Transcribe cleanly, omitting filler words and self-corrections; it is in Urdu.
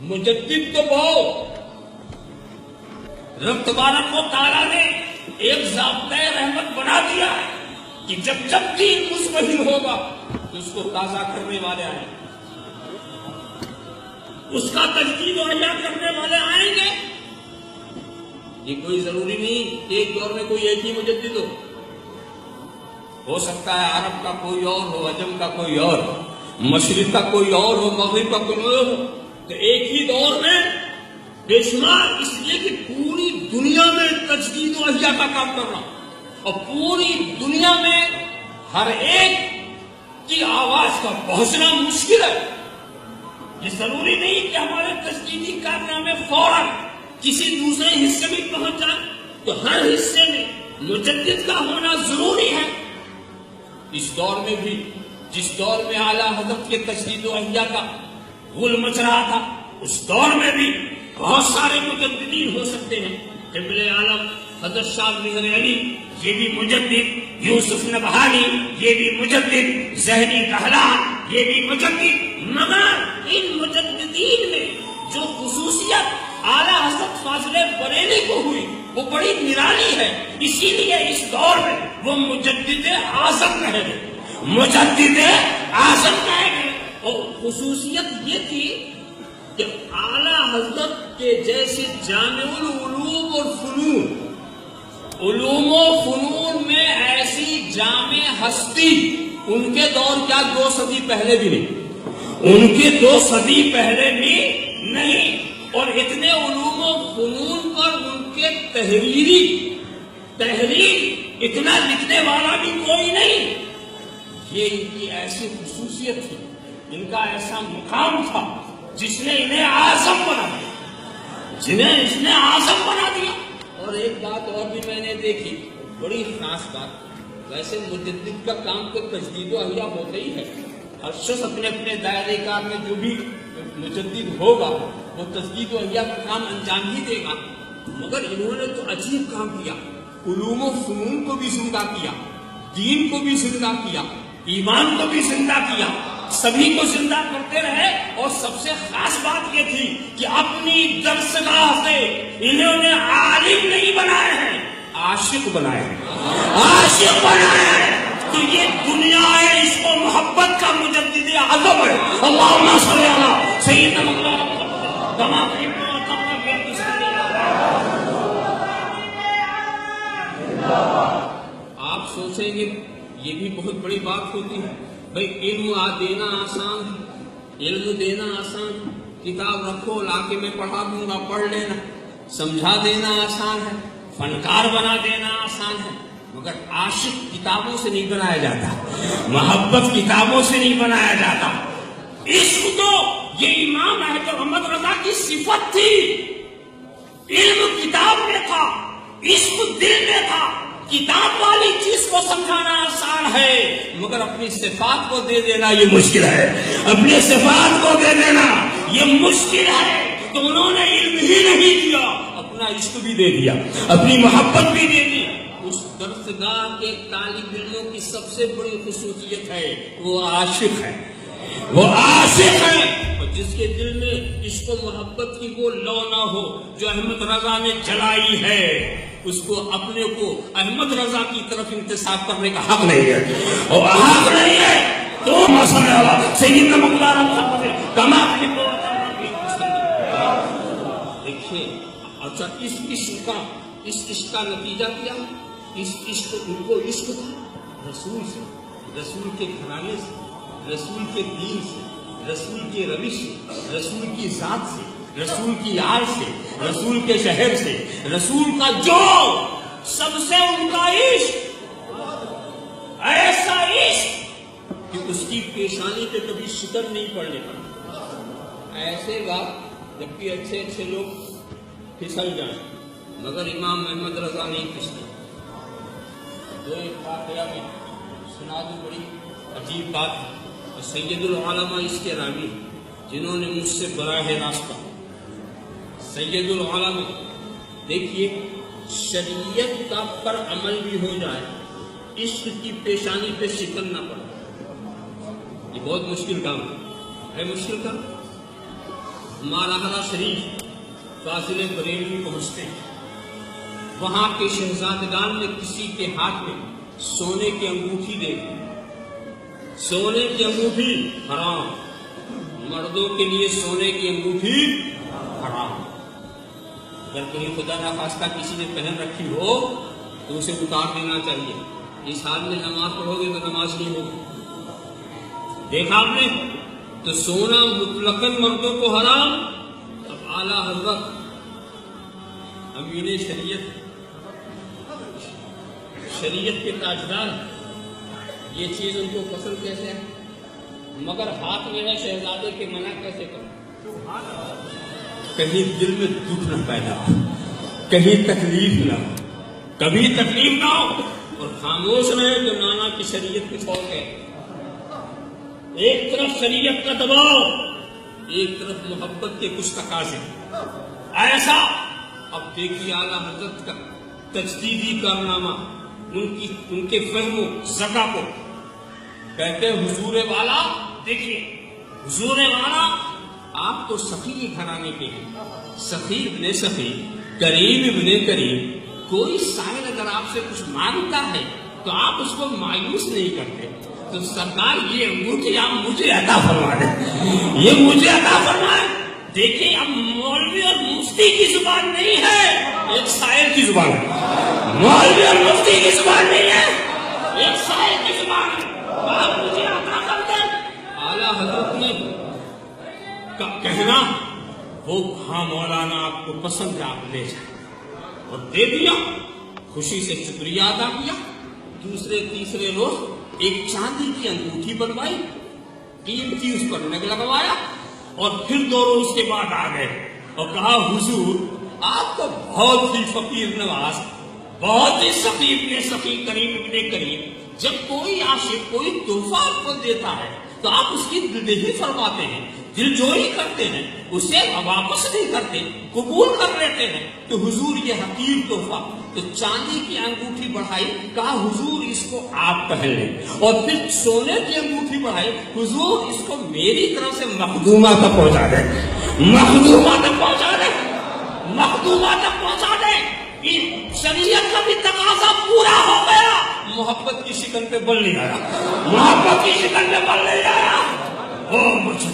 مجدد تو بہت رب تبارک و تعالیٰ نے ایک ضابطۂ رحمت بنا دیا ہے کہ جب جب دین مزمحل ہوگا تو اس کو تازہ کرنے والے آئیں گے، اس کا تجدید و احیا کرنے والے آئیں گے۔ یہ کوئی ضروری نہیں کہ ایک دور میں کوئی ایک ہی مجدد ہو سکتا ہے عرب کا کوئی اور ہو، عجم کا کوئی اور ہو، مشرق کا کوئی اور ہو، مغرب کا کوئی اور ہو، تو ایک ہی دور میں بے شمار، اس لیے کہ پوری دنیا میں تجدید و احیا کا کام کرنا اور پوری دنیا میں ہر ایک کی آواز کا پہنچنا مشکل ہے۔ یہ ضروری نہیں کہ ہمارے تجدیدی کارنامے فوراً کسی دوسرے حصے میں پہنچ جائے، تو ہر حصے میں مجدد کا ہونا ضروری ہے۔ اس دور میں بھی، جس دور میں اعلیٰ حضرت کے تجدید و احیا کا غل مچ رہا تھا، اس دور میں بھی بہت سارے مجددین ہو سکتے ہیں۔ قبلِ عالم حضرت شاہ مہر علی یہ بھی مجدد، یوسف نبہانی یہ بھی مجدد، ذہنی دہلان یہ بھی مجدد، مگر ان مجددین میں جو خصوصیت اعلیٰ حضرت فاضل بریلی کو ہوئی وہ بڑی نرالی ہے، اسی لیے اس دور میں وہ مجدد اعظم کہے گئے، مجدد اعظم کہے گئے۔ اور خصوصیت یہ تھی کہ اعلیٰ حضرت کے جیسے جامع العلوم اور فنون، علوم و فنون میں ایسی جامع ہستی ان کے دور کیا 2 صدی پہلے بھی نہیں، ان کے 2 صدی پہلے بھی نہیں، اور اتنے علوم و فنون پر ان کے تحریر اتنا لکھنے والا بھی کوئی نہیں۔ یہ ان کی ایسی خصوصیت تھی، ان کا ایسا مقام تھا جس نے انہیں اعظم بنا دیا، اس نے اعظم بنا دیا۔ اور ایک بات اور بھی میں نے دیکھی، بڑی خاص بات، ویسے مجدد کا کام تو تجدید و احیا ہوتا ہی ہے، ہر شخص اپنے اپنے دائرے کار میں جو بھی مجدد ہوگا وہ تجدید و احیا کا کام انجام ہی دے گا، مگر انہوں نے تو عجیب کام کیا، علوم و فنون کو بھی زندہ کیا، دین کو بھی زندہ کیا، ایمان کو بھی زندہ کیا، سبھی کو زندہ کرتے رہے۔ اور سب سے خاص بات یہ تھی کہ اپنی درسگاہ سے انہوں نے عالم نہیں بنائے ہیں، عاشق بنائے ہیں، عاشق بنائے ہیں۔ تو یہ دنیا ہے، اس کو محبت کا مجدد اعظم ہے۔ اللہم صلی علی سیدنا محمد کما تحب و ترضى۔ آپ سوچیں گے یہ بھی بہت بڑی بات ہوتی ہے، بھئی علم دینا آسان ہے، علم دینا آسان ہے، کتاب رکھو لا کے میں پڑھا دوں گا، پڑھ لینا، سمجھا دینا آسان ہے، فنکار بنا دینا آسان ہے، مگر عاشق کتابوں سے نہیں بنایا جاتا، محبت کتابوں سے نہیں بنایا جاتا۔ عشق تو یہ امام احمد رضا کی صفت تھی، علم کتاب میں تھا، عشق دل میں تھا۔ کتاب والی چیز کو سمجھانا آسان ہے، مگر اپنی صفات کو دے دینا یہ مشکل ہے، اپنی صفات کو دے دینا یہ مشکل ہے۔ تو انہوں نے علم ہی نہیں دیا، اپنا عشق بھی دے دیا، اپنی محبت بھی دے دی۔ اس درسگاہ کے طالب علموں کی سب سے بڑی خصوصیت ہے وہ عاشق ہے، وہ عاشق ہے، اور جس کے دل میں عشق و محبت کی وہ لو نہ ہو جو احمد رضا نے جلائی ہے، اس کو اپنے کو احمد رضا کی طرف انتساب کرنے کا حق نہیں ہے، اور حق نہیں ہے۔ تو مسئلہ سیدنا مقدار کما دیکھیے، اچھا اس عشق کا نتیجہ کیا؟ اس عشق، ان کو عشق تھا رسول سے، رسول کے گھرانے سے، رسول کے دین سے، رسول کے روش سے، رسول کی ذات سے، رسول کی آل سے، رسول کے شہر سے، رسول کا جو سب سے ان کا عشق، ایسا عشق کہ اس کی پیشانی پہ کبھی شکن نہیں پڑنے پڑا۔ ایسے بات جبکہ اچھے اچھے لوگ پھسل جائیں، مگر امام احمد رضا نہیں پھسلے۔ دو ایک واقعہ میں سنا دوں، بڑی عجیب بات ہے، اور سید العلماء اس کے راوی جنہوں نے مجھ سے براہ راست کہا، سید العلماء دیکھیے، شریعت کا پر عمل بھی ہو جائے، عشق کی پیشانی پہ شکن نہ پڑے، یہ بہت مشکل کام ہے مشکل کام۔ مالہرا شریف فاضل بریلوی پہنچتے ہیں. وہاں کے شہزادگان نے کسی کے ہاتھ میں سونے کی انگوٹھی دیکھی. سونے کی انگوٹھی حرام. مردوں کے لیے سونے کی انگوٹھی حرام. اگر کہیں خدا نخواستہ کسی نے پہن رکھی ہو تو اسے اتار دینا چاہیے. اس حال میں نماز پڑھو گے تو نماز نہیں ہوگی. دیکھا آپ نے تو سونا مطلقاً مردوں کو حرام. اب اعلیٰ حضرت امین شریعت کے تاجدار, یہ چیز ان کو پسند کیسے ہے؟ مگر ہاتھ میں ہے شہزادے کے, منع کیسے کرو؟ کہیں دل میں دکھ نہ پیدا ہو, کہیں تکلیف نہ ہو, کبھی تکلیف نہ ہو, اور خاموش رہے جو نانا کی شریعت کچھ اور ہے. ایک طرف شریعت کا دباؤ, ایک طرف محبت کے کچھ تقاضے. ایسا اب دیکھیے اعلیٰ حضرت کا تجدیدی کارنامہ, ان کے فہم و ذکا کو کہتے ہیں حضور والا. دیکھیے حضور والا آپ تو سخی گھرانے کے ہیں, سخی ابن سخی, کریم ابن کریم. کوئی سائل اگر آپ سے کچھ مانگتا ہے تو آپ اس کو مایوس نہیں کرتے. تو سرکار یہ انگوٹھی آپ مجھے عطا فرما دیں, یہ مجھے عطا فرمائے. دیکھیں اب مولوی اور مفتی کی زبان نہیں ہے, ایک سائل کی زبان ہے. مولوی اور مفتی کی زبان نہیں ہے, ایک سائل کی زبان ہے. آپ مجھے عطا کر دیں. اعلیٰ حضرت نے کہنا وہ ہاں مولانا آپ کو پسند ہے, آپ لے جائیں, اور دے دیا. خوشی سے شکریہ ادا کیا. دوسرے تیسرے روز ایک چاندی کی انگوٹھی بنوائی, قیمتی اس پر نگ لگوایا, اور پھر 2 روز کے بعد آ گئے اور کہا حضور آپ کو بہت ہی فقیر نواز, بہت ہی سخی ابن سخی, کریم ابن کریم. جب کوئی عاشق کوئی تحفہ آپ کو دیتا ہے تو آپ اس کی دلجوئی فرماتے ہیں, دلجوئی کرتے ہیں, اسے واپس نہیں کرتے, قبول کر لیتے ہیں. تو حضور یہ حقیر تحفہ, تو چاندی کی انگوٹھی بڑھائی, کہا حضور اس کو آپ پہن لیں. اور پھر سونے کی انگوٹھی بڑھائی, حضور اس کو میری طرف سے مخدومہ تک پہنچا دیں, مخدومہ تک پہنچا دیں, مخدومہ تک پہنچا دیں. شریعت کا بھی تقاضا پورا ہو گیا. محبت کی شکل پہ بل نہیں آیا, محبت کی شکل پہ بل نہیں آیا. او مجھے